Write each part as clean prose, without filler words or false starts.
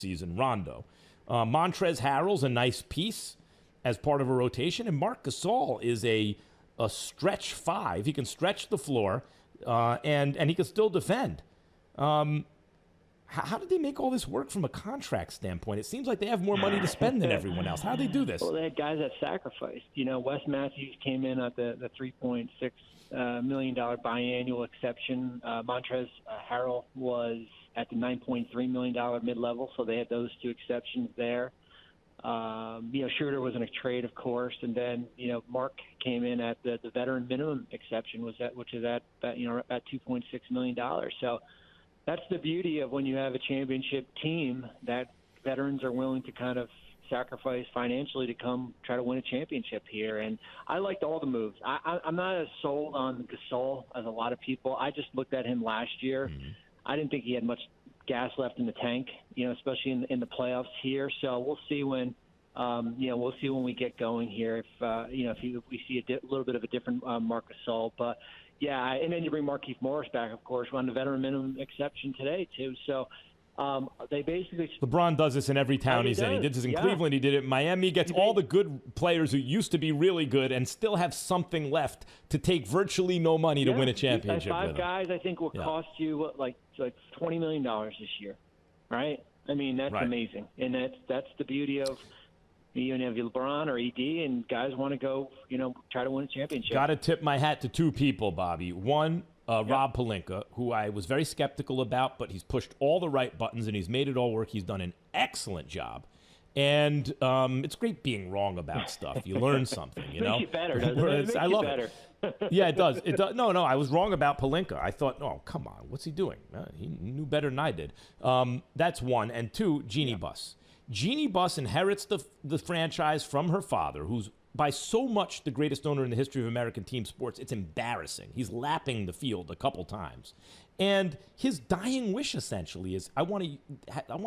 season, Rondo. Montrezl Harrell's a nice piece as part of a rotation, and Marc Gasol is a stretch five. He can stretch the floor, and he can still defend. How did they make all this work from a contract standpoint? It seems like they have more money to spend than everyone else. How do they do this? Well, they had guys that sacrificed. Wes Matthews came in at the $3.6 million biannual exception. Montrezl Harrell was at the $9.3 million mid-level, so they had those two exceptions there. Schroeder was in a trade, of course, and then Mark came in at the veteran minimum exception, which is at $2.6 million. So that's the beauty of when you have a championship team, that veterans are willing to kind of sacrifice financially to come try to win a championship here. And I liked all the moves. I'm not as sold on Gasol as a lot of people. I just looked at him last year. Mm-hmm. I didn't think he had much gas left in the tank, especially in the playoffs here. So we'll see when we get going here if we see a little bit of a different Marc Gasol. But yeah, and then you bring Markieff Morris back, of course, on the veteran minimum exception today too. So they basically LeBron does this in every town he's in. He did this in Cleveland. He did it in Miami. He gets all the good players who used to be really good and still have something left to take virtually no money to win a championship. Five guys, I think, will cost you like $20 million this year, right? I mean, that's amazing, and that's the beauty of you have LeBron or ED, and guys want to go, try to win a championship. Got to tip my hat to two people, Bobby. One, Rob Pelinka, who I was very skeptical about, but he's pushed all the right buttons and he's made it all work. He's done an excellent job. And it's great being wrong about stuff. You learn something, Makes you better, doesn't it? It makes I love you better. it. Yeah, it does. It does. No, I was wrong about Pelinka. I thought, oh, come on, what's he doing? He knew better than I did. That's one. And two, Jeannie Buss. Jeannie Buss inherits the franchise from her father, who's by so much the greatest owner in the history of American team sports. It's embarrassing. He's lapping the field a couple times. And his dying wish essentially is, I want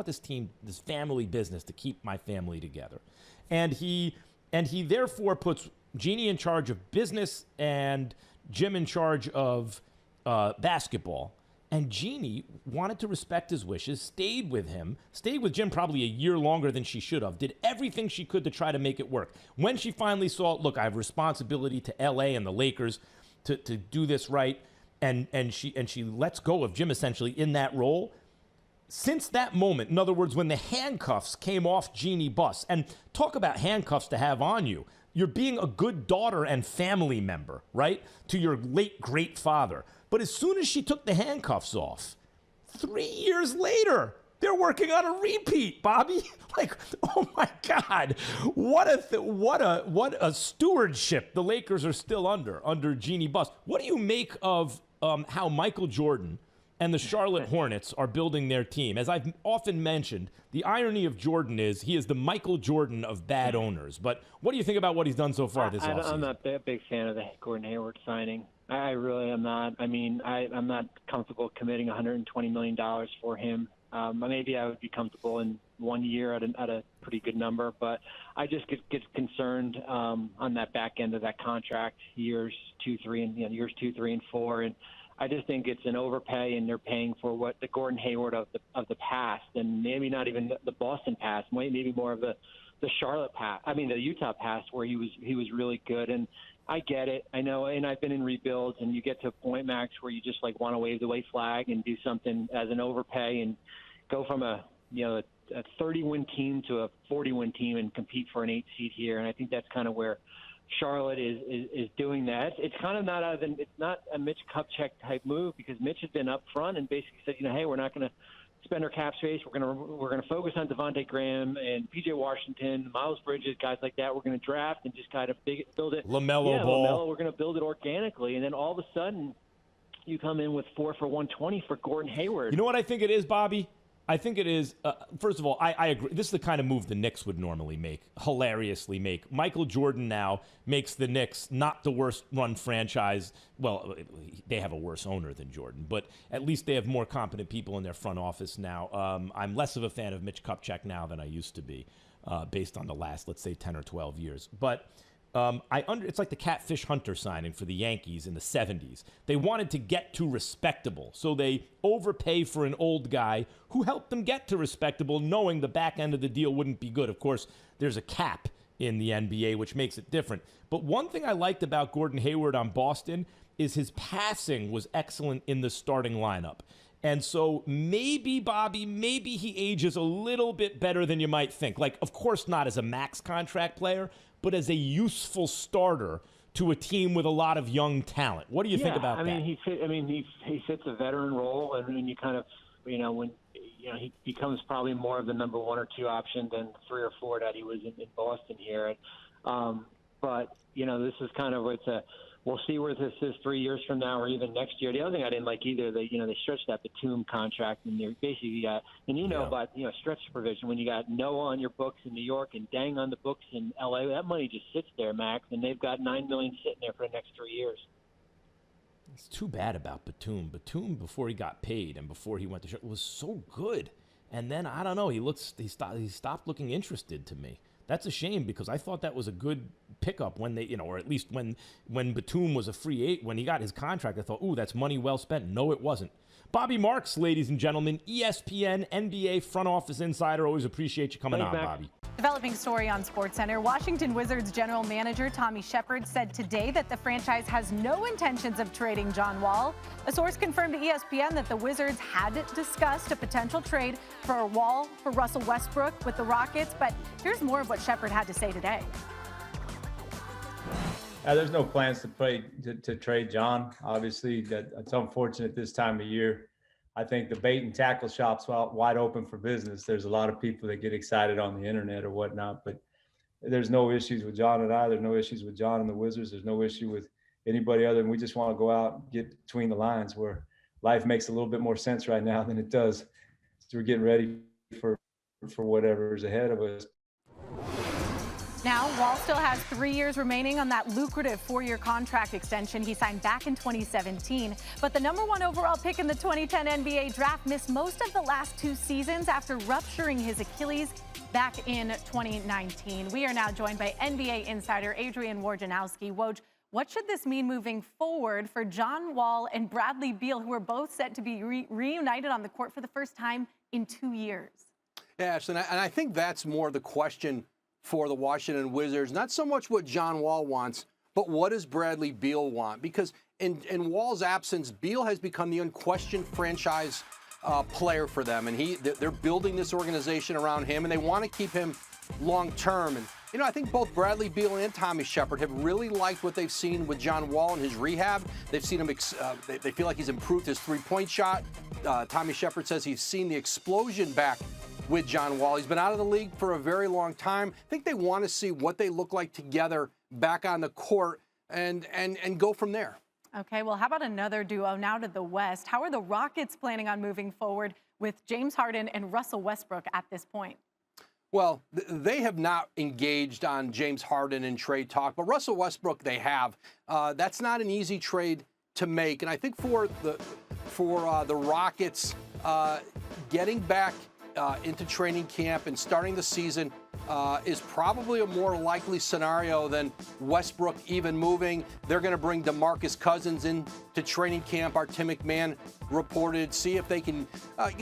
this team, this family business, to keep my family together. And he therefore puts Jeannie in charge of business and Jim in charge of basketball. And Jeannie wanted to respect his wishes, stayed with Jim probably a year longer than she should have, did everything she could to try to make it work. When she finally saw, look, I have responsibility to L.A. and the Lakers to do this right, and she lets go of Jim essentially in that role. Since that moment, in other words, when the handcuffs came off Jeannie Buss, and talk about handcuffs to have on you, you're being a good daughter and family member, right, to your late great father. But as soon as she took the handcuffs off, 3 years later, they're working on a repeat, Bobby. Like, oh my God, what a stewardship the Lakers are still under Jeannie Buss. What do you make of how Michael Jordan and the Charlotte Hornets are building their team? As I've often mentioned, the irony of Jordan is he is the Michael Jordan of bad owners. But what do you think about what he's done so far this offseason? I'm not a big fan of the Gordon Hayward signing. I really am not. I mean, I'm not comfortable committing $120 million for him. Maybe I would be comfortable in 1 year at a pretty good number, but I just get concerned on that back end of that contract, years 2, 3, and 4, and I just think it's an overpay, and they're paying for what the Gordon Hayward of the past, and maybe not even the Boston past, maybe more of the Charlotte past. I mean, the Utah past, where he was really good. And I get it. I know, and I've been in rebuilds, and you get to a point, Max, where you just want to wave the white flag and do something as an overpay and go from a 30-win team to a 40-win team and compete for an 8 seed here. And I think that's kind of where Charlotte is doing that. It's kind of it's not a Mitch Kupchak type move, because Mitch has been up front and basically said, hey, we're not going to spend our cap space. We're going to focus on Devontae Graham and P.J. Washington, Miles Bridges, guys like that. We're going to draft and just kind of build it. LaMelo Ball. LaMelo, we're going to build it organically, and then all of a sudden you come in with 4 for $120 for Gordon Hayward. You know what I think it is, Bobby? I think it is, first of all, I agree. This is the kind of move the Knicks would normally make, hilariously make. Michael Jordan now makes the Knicks not the worst run franchise. Well, they have a worse owner than Jordan, but at least they have more competent people in their front office now. I'm less of a fan of Mitch Kupchak now than I used to be, based on the last, let's say, 10 or 12 years. But It's like the Catfish Hunter signing for the Yankees in the 70s. They wanted to get to respectable, so they overpay for an old guy who helped them get to respectable, knowing the back end of the deal wouldn't be good. Of course, there's a cap in the NBA, which makes it different. But one thing I liked about Gordon Hayward on Boston is his passing was excellent in the starting lineup. And so maybe, Bobby, maybe he ages a little bit better than you might think. Like, of course not as a max contract player, but as a useful starter to a team with a lot of young talent. What do you think about that? He fits a veteran role, and when you kind of, when he becomes probably more of the number 1 or 2 option than 3 or 4 that he was in Boston here. But this is kind of we'll see where this is 3 years from now or even next year. The other thing I didn't like either, they stretched that Batum contract, and they're basically got, and about stretch provision, when you got Noah on your books in New York and Dang on the books in LA, that money just sits there, Max, and they've got $9 million sitting there for the next 3 years. It's too bad about Batum. Batum, before he got paid and before he went to was so good, and then I don't know, he stopped looking interested to me. That's a shame, because I thought that was a good pickup when they, or at least when Batum was a free agent, when he got his contract, I thought, ooh, that's money well spent. No, it wasn't. Bobby Marks, ladies and gentlemen, ESPN NBA front office insider. Always appreciate you coming on, Max. Bobby. Developing story on SportsCenter. Washington Wizards general manager Tommy Shepard said today that the franchise has no intentions of trading John Wall. A source confirmed to ESPN that the Wizards had discussed a potential trade for a Wall for Russell Westbrook with the Rockets. But here's more of what Shepard had to say today. There's no plans to trade John. Obviously, it's unfortunate this time of year. I think the bait and tackle shop's wide open for business. There's a lot of people that get excited on the internet or whatnot, but there's no issues with John and I. There's no issues with John and the Wizards. There's no issue with anybody other than we just want to go out and get between the lines, where life makes a little bit more sense right now than it does. So we're getting ready for whatever's ahead of us. Now, Wall still has 3 years remaining on that lucrative 4-year contract extension he signed back in 2017. But the number 1 overall pick in the 2010 NBA draft missed most of the last 2 seasons after rupturing his Achilles back in 2019. We are now joined by NBA insider Adrian Wojnarowski. Woj, what should this mean moving forward for John Wall and Bradley Beal, who are both set to be reunited on the court for the first time in 2 years? Yes, and I think that's more the question for the Washington Wizards. Not so much what John Wall wants, but what does Bradley Beal want? Because in Wall's absence, Beal has become the unquestioned franchise player for them, and they're building this organization around him, and they want to keep him long term. And I think both Bradley Beal and Tommy Shepard have really liked what they've seen with John Wall in his rehab. They've seen him. They feel like he's improved his three-point shot. Tommy Shepard says he's seen the explosion back with John Wall. He's been out of the league for a very long time. I think they want to see what they look like together back on the court and go from there. Okay, well, how about another duo now to the West? How are the Rockets planning on moving forward with James Harden and Russell Westbrook at this point? Well, they have not engaged on James Harden in trade talk, but Russell Westbrook they have. That's not an easy trade to make, and I think for the Rockets, getting back into training camp and starting the season is probably a more likely scenario than Westbrook even moving. They're going to bring DeMarcus Cousins into training camp, our Tim McMahon reported, see if they can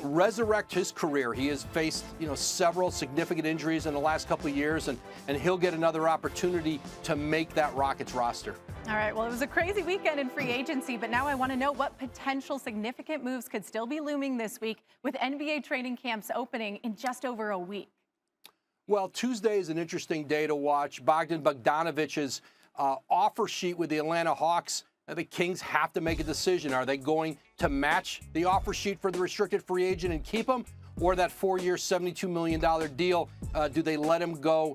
resurrect his career. He has faced several significant injuries in the last couple of years, and he'll get another opportunity to make that Rockets roster. All right, well, it was a crazy weekend in free agency, but now I want to know what potential significant moves could still be looming this week with NBA training camps opening in just over a week. Well, Tuesday is an interesting day to watch. Bogdan Bogdanović's offer sheet with the Atlanta Hawks. The Kings have to make a decision. Are they going to match the offer sheet for the restricted free agent and keep him? Or that 4-year, $72 million deal, do they let him go